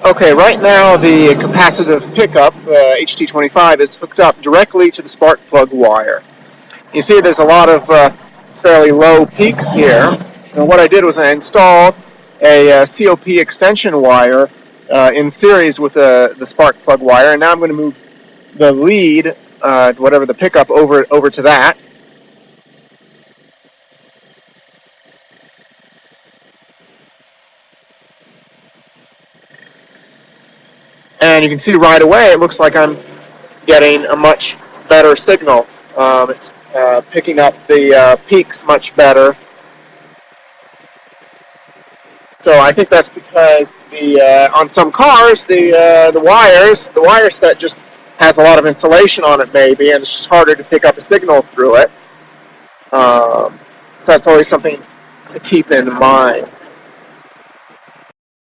Okay, right now the capacitive pickup, HT25, is hooked up directly to the spark plug wire. You see there's a lot of fairly low peaks here. And what I did was I installed a COP extension wire in series with the spark plug wire, and now I'm going to move the lead, whatever the pickup, over to that. And you can see right away it looks like I'm getting a much better signal. It's picking up the peaks much better. So I think that's because on some cars the wire set just has a lot of insulation on it maybe, and it's just harder to pick up a signal through it. So that's always something to keep in mind.